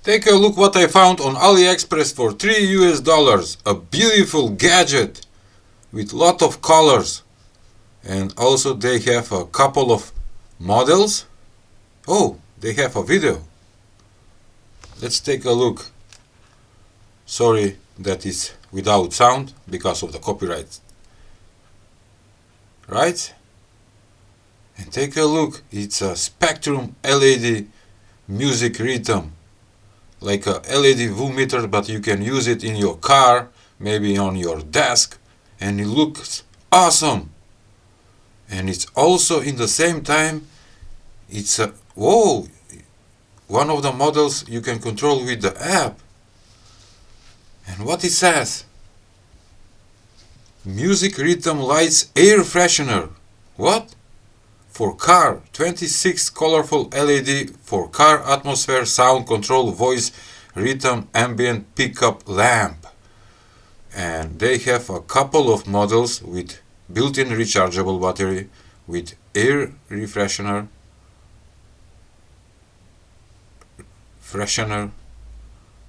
Take a look what I found on Aliexpress for $3 US. A beautiful gadget with lot of colors, and also they have a couple of models. Oh, they have a video. Let's take a look. Sorry that is without sound because of the copyright. Right? And take a look. It's a Spectrum LED music rhythm, like a LED VU meter, but you can use it in your car, maybe on your desk, and it looks awesome. And it's also in the same time, it's a whoa, one of the models you can control with the app. And what it says: music rhythm lights air freshener. What? For car, 26 colorful LED for car atmosphere sound control, voice rhythm ambient pickup lamp. And they have a couple of models with built-in rechargeable battery, with air freshener.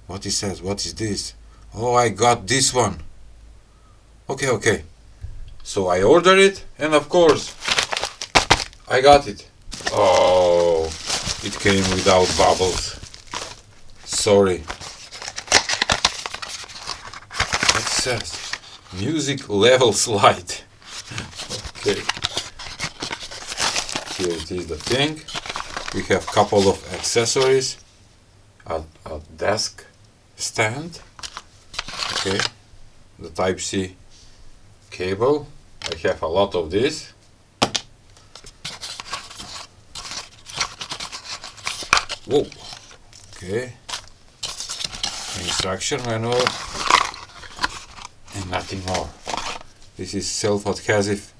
What it says? What is this? Oh, I got this one. Okay. So I ordered it, and of course I got it. Oh, it came without bubbles. Sorry. It says music level slide. Okay. Here it is, the thing. We have couple of accessories. A desk stand. Okay. The Type-C cable. I have a lot of this. Whoa. Okay. Instruction manual and nothing more. This is self-adhesive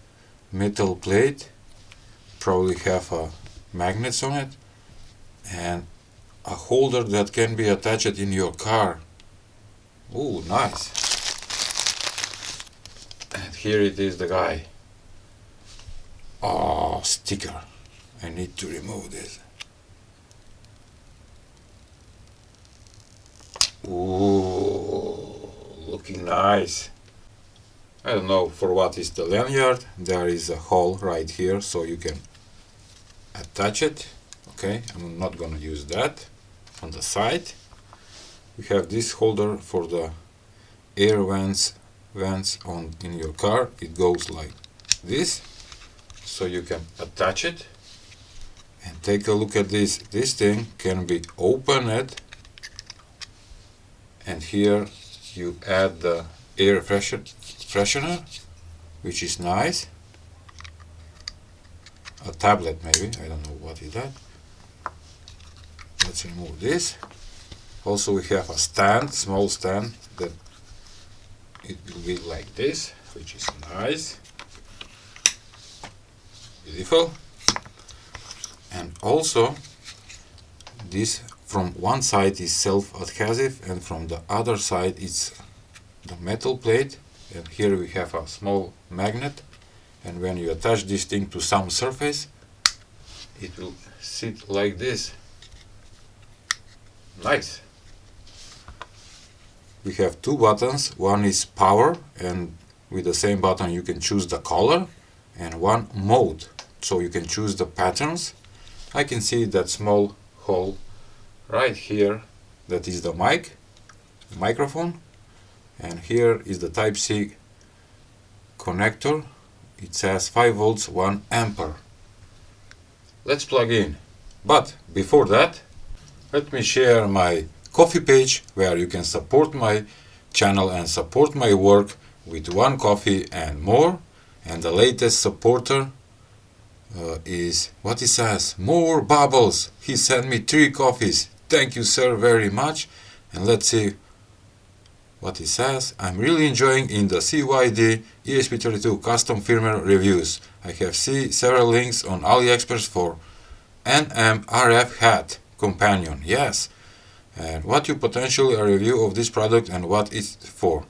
metal plate. Probably have magnets on it, and a holder that can be attached in your car. Oh, nice. And here it is, the guy. Oh, sticker. I need to remove this. Ooh, looking nice. I don't know for what is the lanyard. There is a hole right here, so you can attach it. Okay, I'm not gonna use that. On the side we have this holder for the air vents on in your car. It goes like this, so you can attach it. And take a look at this. This thing can be opened, and here you add the air freshener, which is nice. A tablet maybe, I don't know what is that. Let's remove this. Also we have a stand, small stand, that it will be like this, which is nice. Beautiful. And also this from one side is self-adhesive, and from the other side it's the metal plate. And here we have a small magnet, and when you attach this thing to some surface, it will sit like this. Nice. We have two buttons. One is power, and with the same button you can choose the color, and one mode, so you can choose the patterns. I can see that small hole right here, that is the microphone, and here is the Type-C connector. It says 5 volts 1 ampere. Let's plug in. But before that, let me share my Ko-fi page, where you can support my channel and support my work with 1 coffee and more. And the latest supporter is what it says: more bubbles. He sent me 3 coffees. Thank you, sir, very much. And let's see what it says. I'm really enjoying in the CYD ESP32 custom firmware reviews. I have seen several links on AliExpress for NMRF hat companion. Yes. And what you potentially a review of this product and what it's for.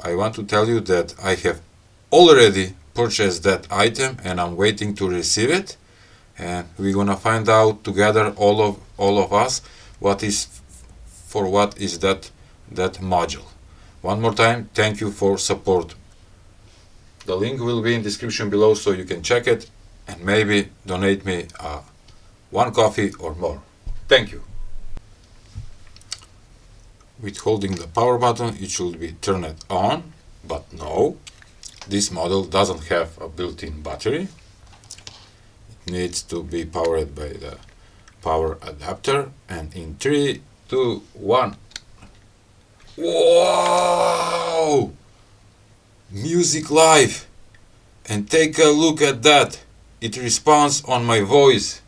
I want to tell you that I have already purchased that item and I'm waiting to receive it, and we're gonna find out together all of all of us what is that module. One more time, thank you for support. The link will be in description below so you can check it and maybe donate me one coffee or more. Thank you. With holding the power button it should be turned on, but no, this model doesn't have a built-in battery. It needs to be powered by the power adapter, and in 3, 2, 1. Wow! Music live! And take a look at that! It responds on my voice,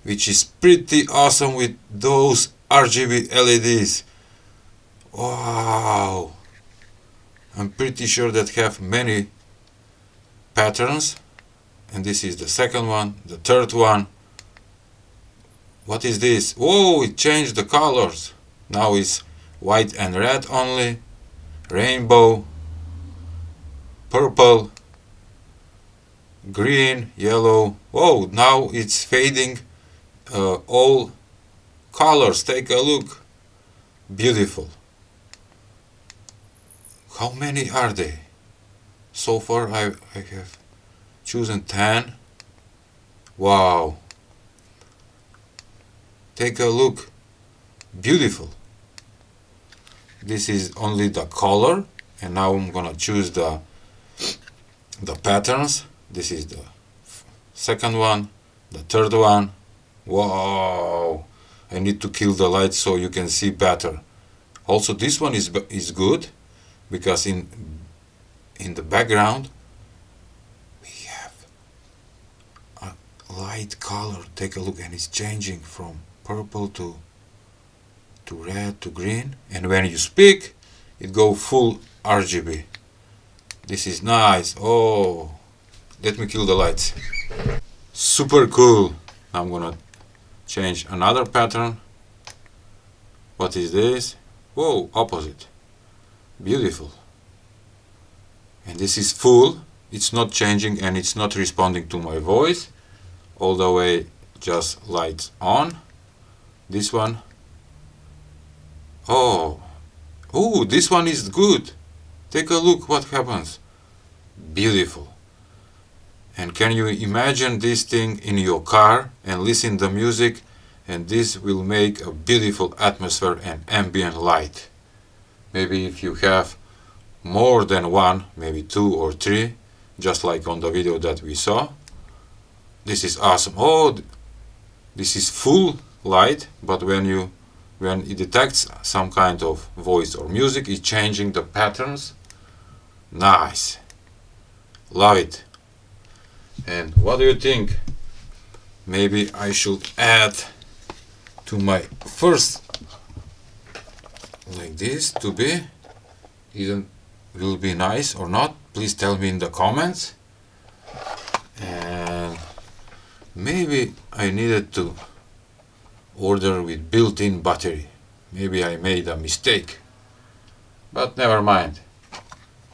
which is pretty awesome with those RGB LEDs. Wow! I'm pretty sure that have many patterns, and this is the second one, the third one. What is this? Whoa, it changed the colors. Now it's white and red only, rainbow, purple, green, yellow. Whoa, now it's fading all colors. Take a look. Beautiful. How many are they? So far I have chosen 10. Wow. Take a look. Beautiful. This is only the color, and now I'm gonna choose the patterns. This is the second one, the third one. Wow. I need to kill the light so you can see better. Also this one is good, because in the background we have a light color. Take a look, and it's changing from purple to red to green, and when you speak it go full RGB. This is nice. Oh, let me kill the lights. Super cool. I'm gonna change another pattern. What is this? Whoa, opposite. Beautiful. And this is full. It's not changing and it's not responding to my voice. All the way, just lights on. This one. Oh, this one is good. Take a look what happens. Beautiful. And can you imagine this thing in your car and listen to music, and this will make a beautiful atmosphere and ambient light. Maybe if you have more than one, maybe 2 or 3, just like on the video that we saw. This is awesome. Oh, this is full light, but when it detects some kind of voice or music, it's changing the patterns. Nice. Love it. And what do you think? Maybe I should add to my first like this to be, either will be nice or not. Please tell me in the comments. And maybe I needed to order with built-in battery. Maybe I made a mistake, but never mind.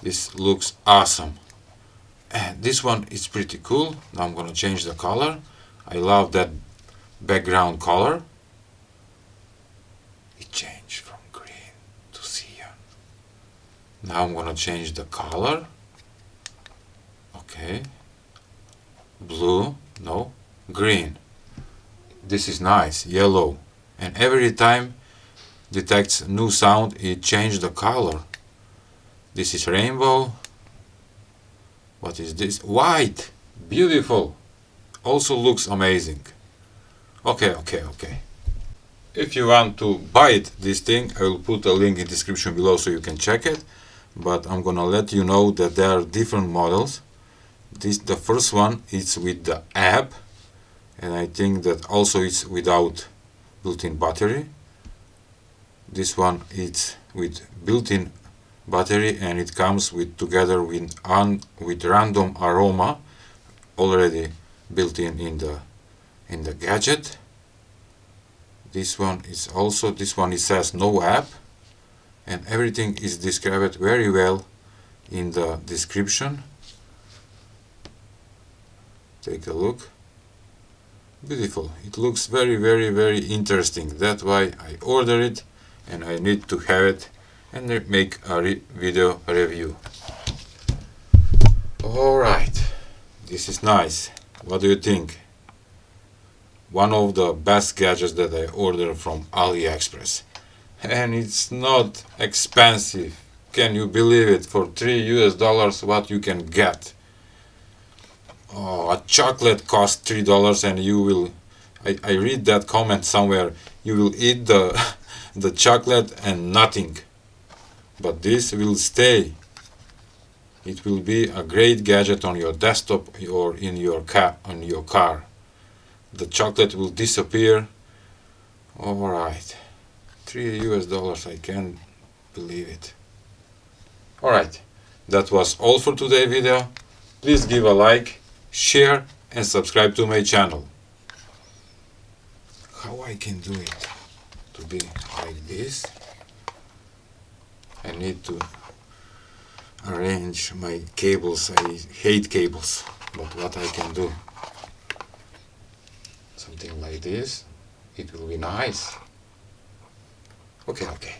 This looks awesome. And this one is pretty cool. Now I'm gonna change the color. I love that background color. It changed from green to cyan. Now I'm gonna change the color. Okay. Blue, no, green. This is nice, yellow. And every time detects new sound, it changes the color. This is rainbow. What is this? White. Beautiful. Also looks amazing. Okay. If you want to buy this thing, I will put a link in the description below so you can check it. But I'm gonna let you know that there are different models. The first one is with the app, and I think that also it's without built-in battery. This one is with built-in battery, and it comes together with random aroma already built in the gadget. This one it says no app, and everything is described very well in the description. Take a look. Beautiful. It looks very, very, very interesting. That's why I ordered it and I need to have it and make a video review. Alright, this is nice. What do you think? One of the best gadgets that I ordered from Aliexpress. And it's not expensive. Can you believe it? For $3 what you can get? Oh, a chocolate costs $3 and you will, I read that comment somewhere, you will eat the chocolate and nothing. But this will stay. It will be a great gadget on your desktop or in your car. The chocolate will disappear. Alright. $3, I can't believe it. Alright. That was all for today's video. Please give a like, share and subscribe to my channel. How I can do it to be like this? I need to arrange my cables. I hate cables, but what I can do? Something like this. It will be nice. Okay.